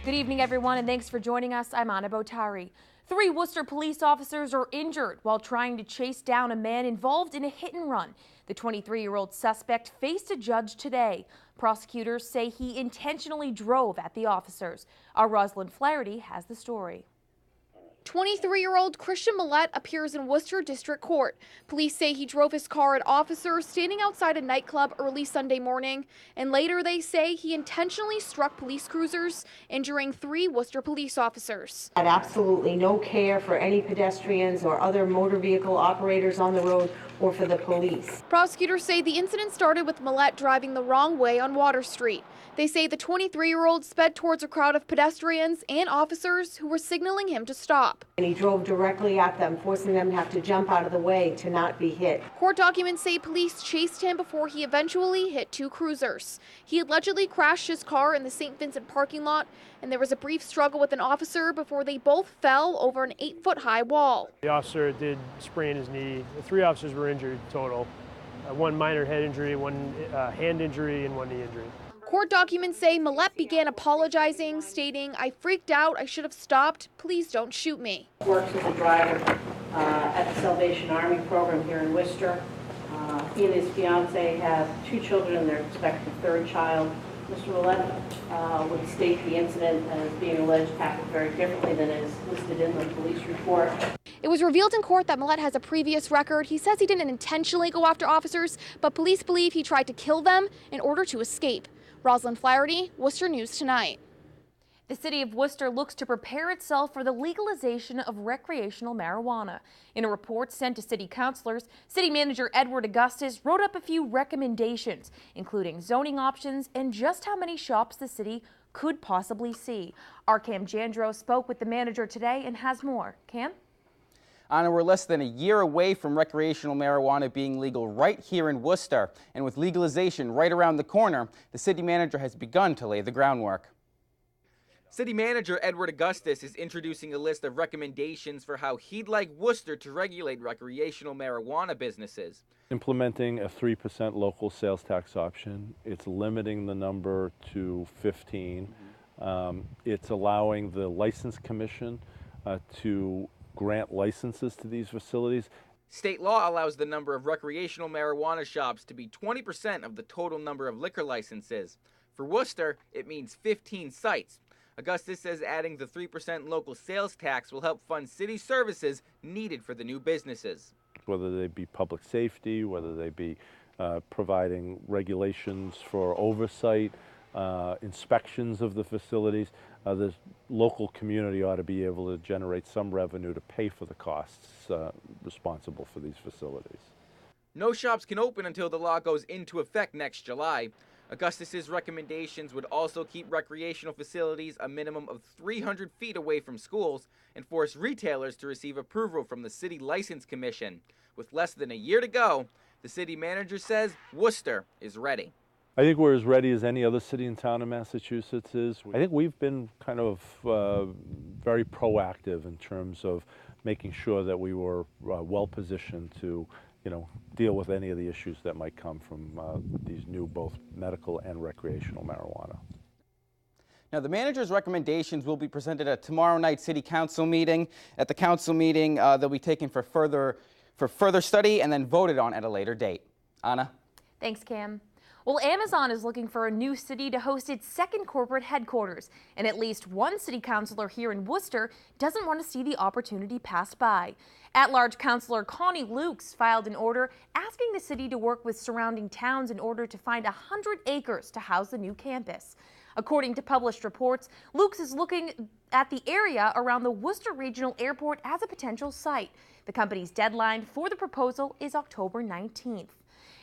Good evening, everyone, and thanks for joining us. I'm Anna Botari. 3 Worcester police officers are injured while trying to chase down a man involved in a hit and run. The 23-year-old suspect faced a judge today. Prosecutors say he intentionally drove at the officers. Our Rosalind Flaherty has the story. 23-year-old Christian Millett appears in Worcester District Court. Police say he drove his car at officers standing outside a nightclub early Sunday morning, and later they say he intentionally struck police cruisers, injuring 3 Worcester police officers. Had absolutely no care for any pedestrians or other motor vehicle operators on the road or for the police. Prosecutors say the incident started with Millett driving the wrong way on Water Street. They say the 23-year-old sped towards a crowd of pedestrians and officers who were signaling him to stop. And he drove directly at them, forcing them to have to jump out of the way to not be hit. Court documents say police chased him before he eventually hit 2 cruisers. He allegedly crashed his car in the St. Vincent parking lot, and there was a brief struggle with an officer before they both fell over an 8-foot-high wall. The officer did sprain his knee. The 3 officers were injured total. 1 minor head injury, 1 hand injury, and 1 knee injury. Court documents say Millett began apologizing, stating, "I freaked out, I should have stopped, please don't shoot me." Works as a driver at the Salvation Army program here in Worcester. He and his fiancee have 2 children and they're expecting a 3rd child. Mr. Millett would state the incident as being alleged happened very differently than is listed in the police report. It was revealed in court that Millett has a previous record. He says he didn't intentionally go after officers, but police believe he tried to kill them in order to escape. Rosalind Flaherty, Worcester News Tonight. The city of Worcester looks to prepare itself for the legalization of recreational marijuana. In a report sent to city councilors, City Manager Edward Augustus wrote up a few recommendations, including zoning options and just how many shops the city could possibly see. Our Cam Jandro spoke with the manager today and has more. Cam? Anna, we're less than a year away from recreational marijuana being legal right here in Worcester. And with legalization right around the corner, the city manager has begun to lay the groundwork. City Manager Edward Augustus is introducing a list of recommendations for how he'd like Worcester to regulate recreational marijuana businesses. Implementing a 3% local sales tax option. It's limiting the number to 15. It's allowing the License Commission to grant licenses to these facilities. State law allows the number of recreational marijuana shops to be 20% of the total number of liquor licenses. For Worcester, it means 15 sites. Augustus says adding the 3% local sales tax will help fund city services needed for the new businesses. Whether they be public safety, whether they be providing regulations for oversight, inspections of the facilities, the local community ought to be able to generate some revenue to pay for the costs responsible for these facilities. No shops can open until the law goes into effect next July. Augustus's recommendations would also keep recreational facilities a minimum of 300 feet away from schools and force retailers to receive approval from the City License Commission. With less than a year to go, the city manager says Worcester is ready. I think we're as ready as any other city and town in Massachusetts is. I think we've been kind of very proactive in terms of making sure that we were well positioned to, deal with any of the issues that might come from these new both medical and recreational marijuana. Now, the manager's recommendations will be presented at tomorrow night's city council meeting. At the council meeting, they'll be taken for further study and then voted on at a later date. Anna? Thanks, Cam. Well, Amazon is looking for a new city to host its 2nd corporate headquarters, and at least one city councilor here in Worcester doesn't want to see the opportunity pass by. At-large Councilor Connie Lukes filed an order asking the city to work with surrounding towns in order to find 100 acres to house the new campus. According to published reports, Lukes is looking at the area around the Worcester Regional Airport as a potential site. The company's deadline for the proposal is October 19th.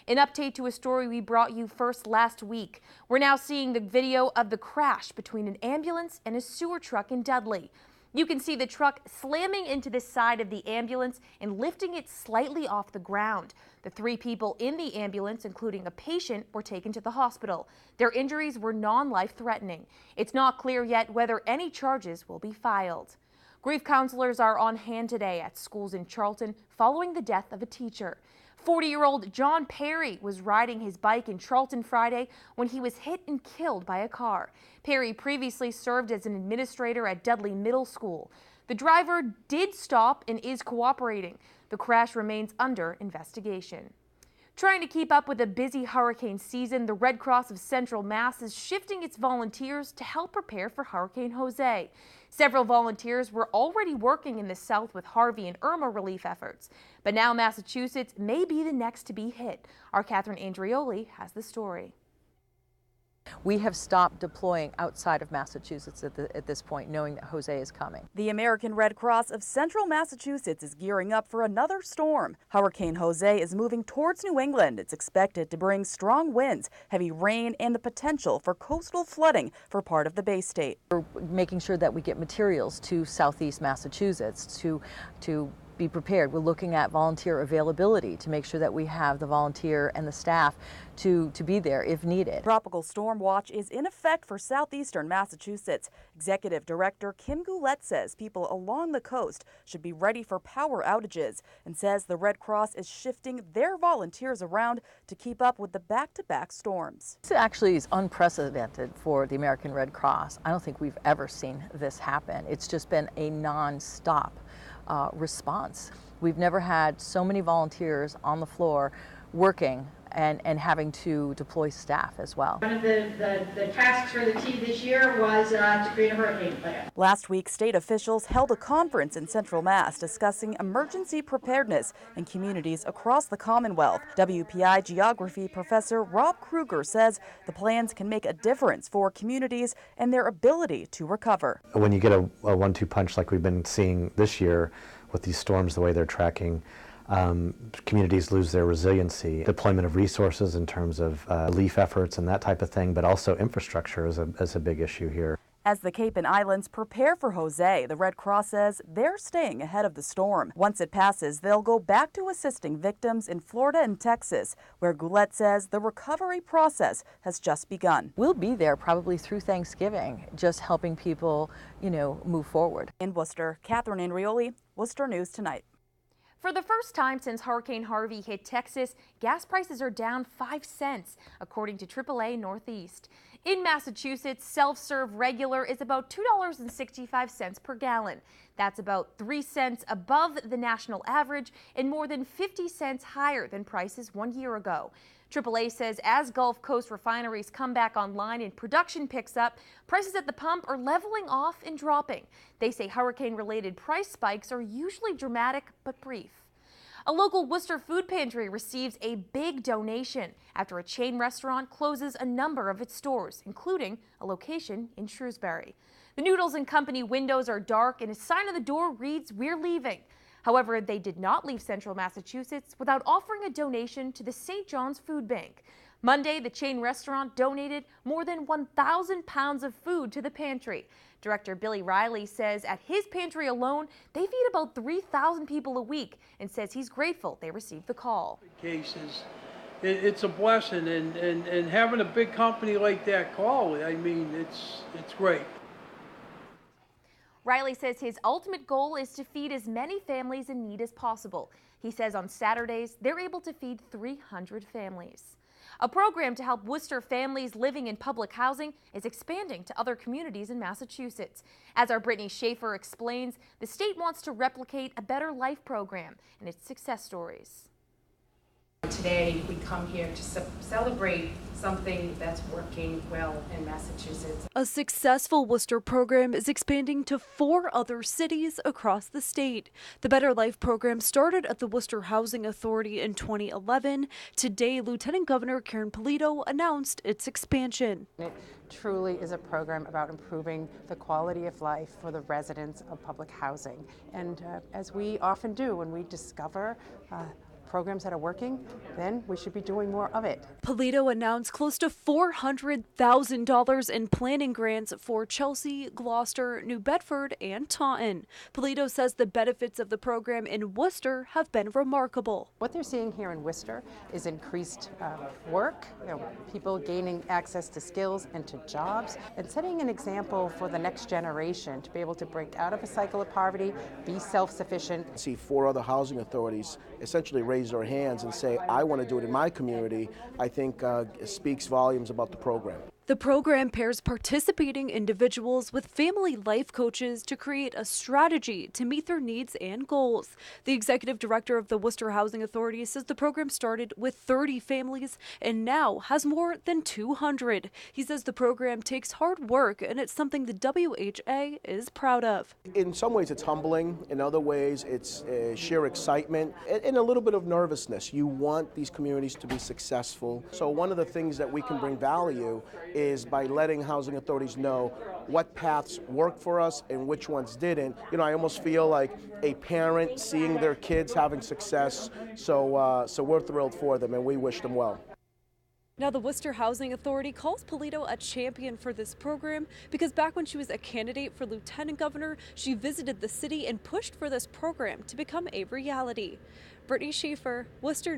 An update to a story we brought you first last week. We're now seeing the video of the crash between an ambulance and a sewer truck in Dudley. You can see the truck slamming into the side of the ambulance and lifting it slightly off the ground. The 3 people in the ambulance, including a patient, were taken to the hospital. Their injuries were non-life-threatening. It's not clear yet whether any charges will be filed. Grief counselors are on hand today at schools in Charlton following the death of a teacher. 40-year-old John Perry was riding his bike in Charlton Friday when he was hit and killed by a car. Perry previously served as an administrator at Dudley Middle School. The driver did stop and is cooperating. The crash remains under investigation. Trying to keep up with a busy hurricane season, the Red Cross of Central Mass is shifting its volunteers to help prepare for Hurricane Jose. Several volunteers were already working in the south with Harvey and Irma relief efforts. But now Massachusetts may be the next to be hit. Our Catherine Andrioli has the story. We have stopped deploying outside of Massachusetts at this point, knowing that Jose is coming. The American Red Cross of Central Massachusetts is gearing up for another storm. Hurricane Jose is moving towards New England. It's expected to bring strong winds, heavy rain, and the potential for coastal flooding for part of the Bay State. We're making sure that we get materials to southeast Massachusetts to be prepared. We're looking at volunteer availability to make sure that we have the volunteer and the staff to be there if needed. Tropical storm watch is in effect for southeastern Massachusetts. Executive Director Kim Goulet says people along the coast should be ready for power outages and says the Red Cross is shifting their volunteers around to keep up with the back-to-back storms. This actually is unprecedented for the American Red Cross. I don't think we've ever seen this happen. It's just been a non-stop response. We've never had so many volunteers on the floor working and having to deploy staff as well. One of the tasks for the team this year was to create a hurricane plan. Last week, state officials held a conference in Central Mass discussing emergency preparedness in communities across the Commonwealth. WPI geography professor Rob Kruger says the plans can make a difference for communities and their ability to recover. When you get a 1-2 punch like we've been seeing this year with these storms, the way they're tracking, communities lose their resiliency. Deployment of resources in terms of relief efforts and that type of thing, but also infrastructure is a big issue here. As the Cape and Islands prepare for Jose, the Red Cross says they're staying ahead of the storm. Once it passes, they'll go back to assisting victims in Florida and Texas, where Goulet says the recovery process has just begun. We'll be there probably through Thanksgiving, just helping people, move forward. In Worcester, Catherine Andrioli, Worcester News Tonight. For the first time since Hurricane Harvey hit Texas, gas prices are down 5 cents, according to AAA Northeast. In Massachusetts, self-serve regular is about $2.65 per gallon. That's about 3 cents above the national average and more than 50 cents higher than prices 1 year ago. AAA says as Gulf Coast refineries come back online and production picks up, prices at the pump are leveling off and dropping. They say hurricane-related price spikes are usually dramatic but brief. A local Worcester food pantry receives a big donation after a chain restaurant closes a number of its stores, including a location in Shrewsbury. The Noodles & Company windows are dark and a sign on the door reads, "We're leaving." However, they did not leave central Massachusetts without offering a donation to the St. John's Food Bank. Monday, the chain restaurant donated more than 1,000 pounds of food to the pantry. Director Billy Riley says at his pantry alone, they feed about 3,000 people a week and says he's grateful they received the call. Cases, it's a blessing, and having a big company like that call, I mean, it's great. Riley says his ultimate goal is to feed as many families in need as possible. He says on Saturdays, they're able to feed 300 families. A program to help Worcester families living in public housing is expanding to other communities in Massachusetts. As our Brittany Schaefer explains, the state wants to replicate a Better Life program and its success stories. Today, we come here to celebrate something that's working well in Massachusetts. A successful Worcester program is expanding to 4 other cities across the state. The Better Life program started at the Worcester Housing Authority in 2011. Today, Lieutenant Governor Karen Polito announced its expansion. It truly is a program about improving the quality of life for the residents of public housing. And as we often do when we discover programs that are working, then we should be doing more of it. Polito announced close to $400,000 in planning grants for Chelsea, Gloucester, New Bedford, and Taunton. Polito says the benefits of the program in Worcester have been remarkable. What they're seeing here in Worcester is increased work, people gaining access to skills and to jobs, and setting an example for the next generation to be able to break out of a cycle of poverty, be self-sufficient. See 4 other housing authorities essentially raise raise their hands and say, I want to do it in my community, I think speaks volumes about the program. The program pairs participating individuals with family life coaches to create a strategy to meet their needs and goals. The executive director of the Worcester Housing Authority says the program started with 30 families and now has more than 200. He says the program takes hard work and it's something the WHA is proud of. In some ways it's humbling, in other ways it's sheer excitement and a little bit of nervousness. You want these communities to be successful. So one of the things that we can bring value is by letting housing authorities know what paths work for us and which ones didn't. You know, I almost feel like a parent seeing their kids having success, so we're thrilled for them and we wish them well. Now, the Worcester Housing Authority calls Polito a champion for this program because back when she was a candidate for lieutenant governor, she visited the city and pushed for this program to become a reality. Brittany Schaefer, Worcester.